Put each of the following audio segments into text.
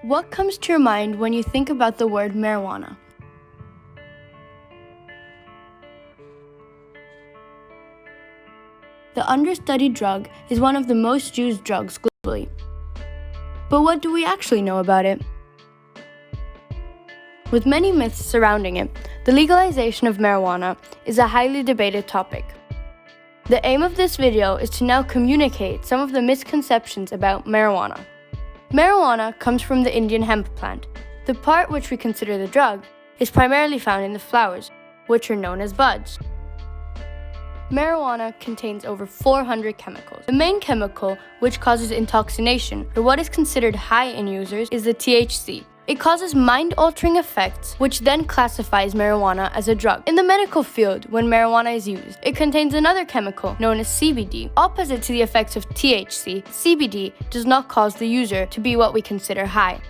What comes to your mind when you think about the word marijuana? The understudied drug is one of the most used drugs globally. But what do we actually know about it? With many myths surrounding it, the legalization of marijuana is a highly debated topic. The aim of this video is to now communicate some of the misconceptions about marijuana. Marijuana comes from the Indian hemp plant. The part which we consider the drug is primarily found in the flowers, which are known as buds. Marijuana contains over 400 chemicals. The main chemical which causes intoxication, or what is considered high in users, is the THC. It causes mind-altering effects, which then classifies marijuana as a drug. In the medical field, when marijuana is used, it contains another chemical known as CBD. Opposite to the effects of THC, CBD does not cause the user to be what we consider high.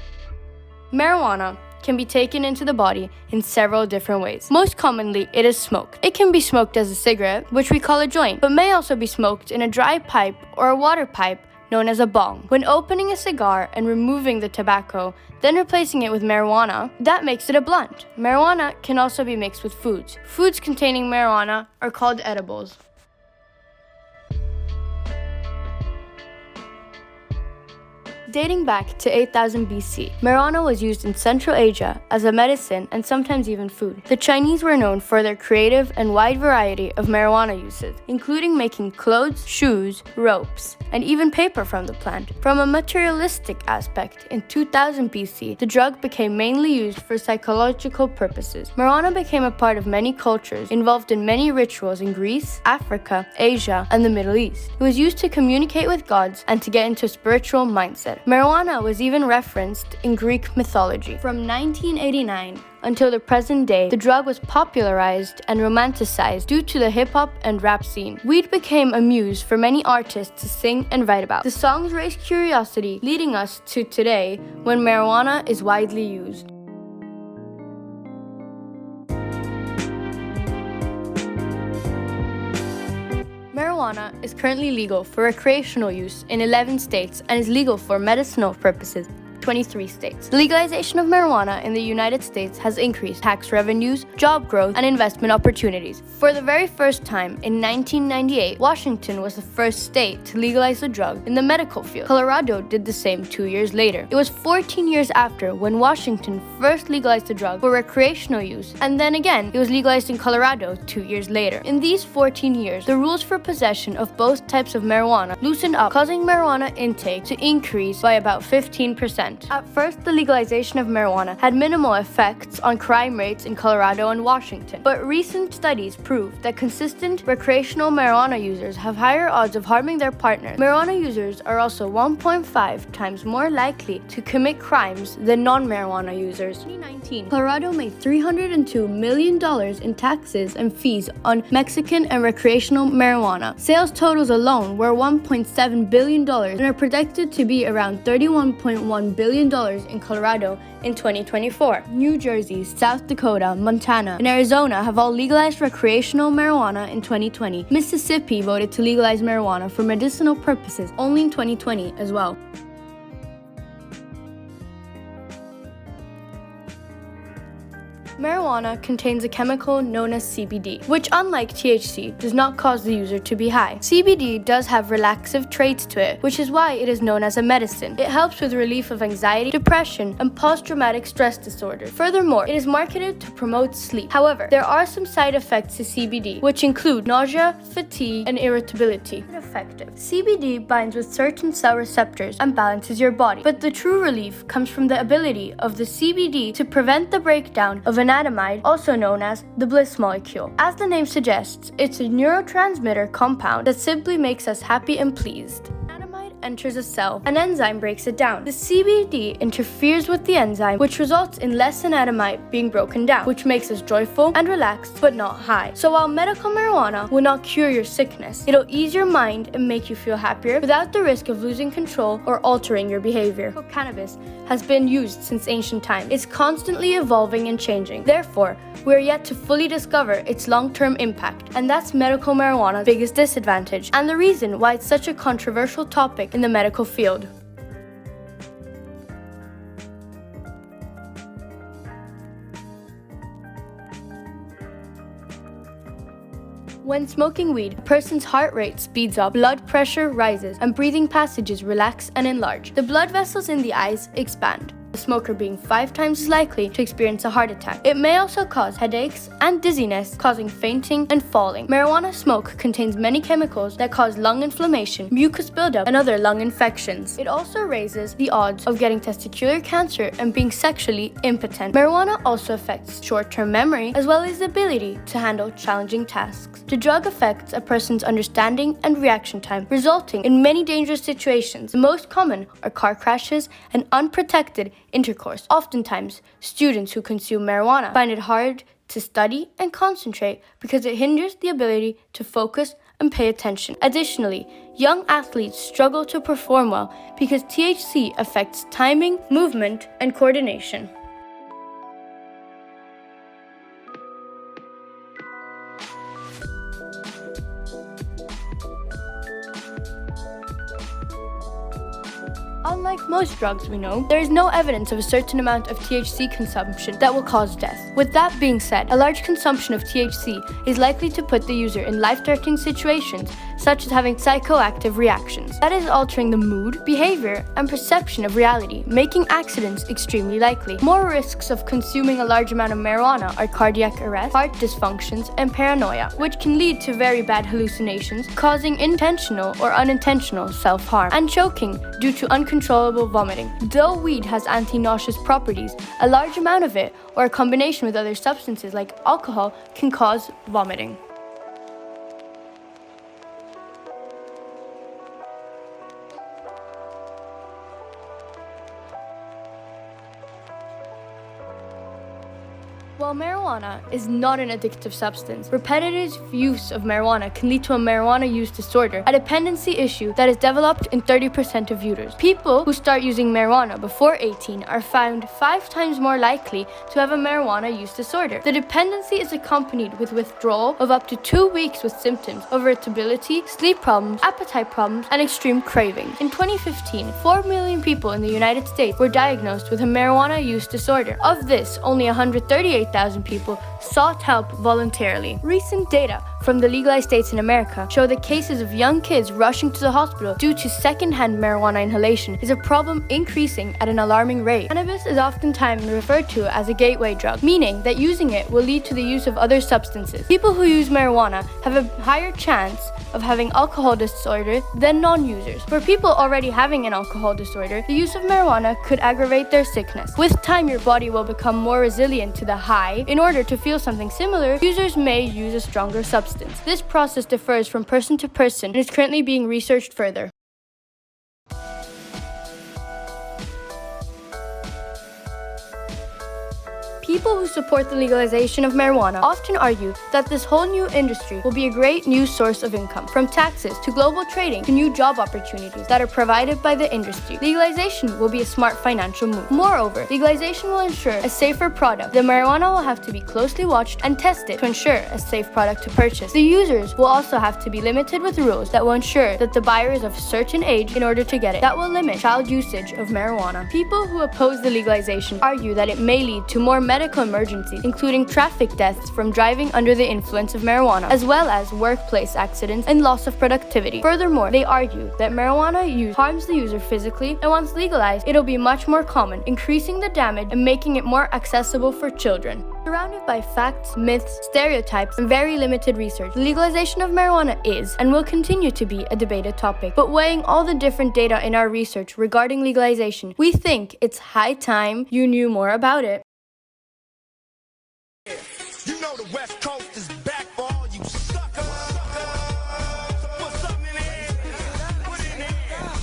Marijuana can be taken into the body in several different ways. Most commonly, it is smoked. It can be smoked as a cigarette, which we call a joint, but may also be smoked in a dry pipe or a water pipe known as a bong. When opening a cigar and removing the tobacco, then replacing it with marijuana, that makes it a blunt. Marijuana can also be mixed with foods. Foods containing marijuana are called edibles. Dating back to 8000 BC, marijuana was used in Central Asia as a medicine and sometimes even food. The Chinese were known for their creative and wide variety of marijuana uses, including making clothes, shoes, ropes, and even paper from the plant. From a materialistic aspect, in 2000 BC, the drug became mainly used for psychological purposes. Marijuana became a part of many cultures, involved in many rituals in Greece, Africa, Asia, and the Middle East. It was used to communicate with gods and to get into a spiritual mindset. Marijuana was even referenced in Greek mythology. From 1989 until the present day, the drug was popularized and romanticized due to the hip-hop and rap scene. Weed became a muse for many artists to sing and write about. The songs raised curiosity, leading us to today when marijuana is widely used. Marijuana is currently legal for recreational use in 11 states and is legal for medicinal purposes in 23 states. The legalization of marijuana in the United States has increased tax revenues, job growth, and investment opportunities. For the very first time in 1998, Washington was the first state to legalize the drug in the medical field. Colorado did the same 2 years later. It was 14 years after when Washington first legalized the drug for recreational use, and then again it was legalized in Colorado 2 years later. In these 14 years, the rules for possession of both types of marijuana loosened up, causing marijuana intake to increase by about 15%. At first, the legalization of marijuana had minimal effects on crime rates in Colorado and Washington, but recent studies prove that consistent recreational marijuana users have higher odds of harming their partners. Marijuana users are also 1.5 times more likely to commit crimes than non-marijuana users. In 2019, Colorado made $302 million in taxes and fees on Mexican and recreational marijuana. Sales totals alone were $1.7 billion and are projected to be around $31.1 billion in Colorado in 2024. New Jersey, South Dakota, Montana, and Arizona have all legalized recreational marijuana in 2020. Mississippi voted to legalize marijuana for medicinal purposes only in 2020 as well. Marijuana contains a chemical known as CBD, which, unlike THC, does not cause the user to be high. CBD does have relaxive traits to it, which is why it is known as a medicine. It helps with relief of anxiety, depression, and post-traumatic stress disorder. Furthermore, it is marketed to promote sleep. However, there are some side effects to CBD, which include nausea, fatigue, and irritability. Effective. CBD binds with certain cell receptors and balances your body, but the true relief comes from the ability of the CBD to prevent the breakdown of anandamide, also known as the bliss molecule. As the name suggests, it's a neurotransmitter compound that simply makes us happy and pleased. Anandamide enters a cell, an enzyme breaks it down. The CBD interferes with the enzyme, which results in less anandamide being broken down, which makes us joyful and relaxed, but not high. So while medical marijuana will not cure your sickness, it'll ease your mind and make you feel happier without the risk of losing control or altering your behavior. Cannabis has been used since ancient times. It's constantly evolving and changing. Therefore, we are yet to fully discover its long-term impact, and that's medical marijuana's biggest disadvantage, and the reason why it's such a controversial topic in the medical field. When smoking weed, a person's heart rate speeds up, blood pressure rises, and breathing passages relax and enlarge. The blood vessels in the eyes expand, the smoker being 5 times as likely to experience a heart attack. It may also cause headaches and dizziness, causing fainting and falling. Marijuana smoke contains many chemicals that cause lung inflammation, mucus buildup, and other lung infections. It also raises the odds of getting testicular cancer and being sexually impotent. Marijuana also affects short-term memory as well as the ability to handle challenging tasks. The drug affects a person's understanding and reaction time, resulting in many dangerous situations. The most common are car crashes and unprotected intercourse. Oftentimes, students who consume marijuana find it hard to study and concentrate because it hinders the ability to focus and pay attention. Additionally, young athletes struggle to perform well because THC affects timing, movement, and coordination. Unlike most drugs we know, there is no evidence of a certain amount of THC consumption that will cause death. With that being said, a large consumption of THC is likely to put the user in life-threatening situations, such as having psychoactive reactions. That is altering the mood, behavior, and perception of reality, making accidents extremely likely. More risks of consuming a large amount of marijuana are cardiac arrest, heart dysfunctions, and paranoia, which can lead to very bad hallucinations, causing intentional or unintentional self-harm, and choking due to uncontrollable vomiting. Though weed has anti-nauseous properties, a large amount of it, or a combination with other substances like alcohol, can cause vomiting. While marijuana is not an addictive substance, repetitive use of marijuana can lead to a marijuana use disorder, a dependency issue that is developed in 30% of users. People who start using marijuana before 18 are found 5 times more likely to have a marijuana use disorder. The dependency is accompanied with withdrawal of up to 2 weeks with symptoms of irritability, sleep problems, appetite problems, and extreme craving. In 2015, 4 million people in the United States were diagnosed with a marijuana use disorder. Of this, only 138,000 people sought help voluntarily. Recent data from the legalized states in America show that cases of young kids rushing to the hospital due to secondhand marijuana inhalation is a problem increasing at an alarming rate. Cannabis is oftentimes referred to as a gateway drug, meaning that using it will lead to the use of other substances. People who use marijuana have a higher chance of having alcohol disorder than non-users. For people already having an alcohol disorder, the use of marijuana could aggravate their sickness. With time, your body will become more resilient to the high. In order to feel something similar, users may use a stronger substance. This process differs from person to person and is currently being researched further. People who support the legalization of marijuana often argue that this whole new industry will be a great new source of income, from taxes to global trading to new job opportunities that are provided by the industry. Legalization will be a smart financial move. Moreover, legalization will ensure a safer product. The marijuana will have to be closely watched and tested to ensure a safe product to purchase. The users will also have to be limited with rules that will ensure that the buyer is of a certain age in order to get it. That will limit child usage of marijuana. People who oppose the legalization argue that it may lead to more medical emergencies, including traffic deaths from driving under the influence of marijuana, as well as workplace accidents and loss of productivity. Furthermore, they argue that marijuana use harms the user physically, and once legalized, it'll be much more common, increasing the damage and making it more accessible for children. Surrounded by facts, myths, stereotypes, and very limited research, the legalization of marijuana is and will continue to be a debated topic. But weighing all the different data in our research regarding legalization, we think it's high time you knew more about it. You know the West Coast is back for all you suckers. Put something in there. Put it in there.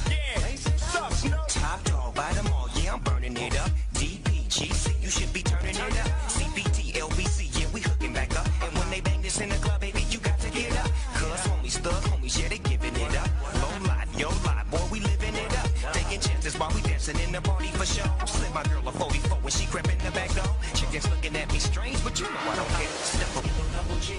Yeah. Sucks, no. Top dog by them all. Yeah, I'm burning it up. DPGC, you should be turning it up. CPT, LBC, yeah, we hooking back up. And when they bang this in the club, baby, you got to get up. Cuz homies, thug homies, yeah, they giving it up. Low life, yo life, boy, we living it up. Taking chances while we dancing in the party for show. Slip my girl a 44 when she crept in the back door. Chickens looking at me strange, but you know I don't care. Step up, double G.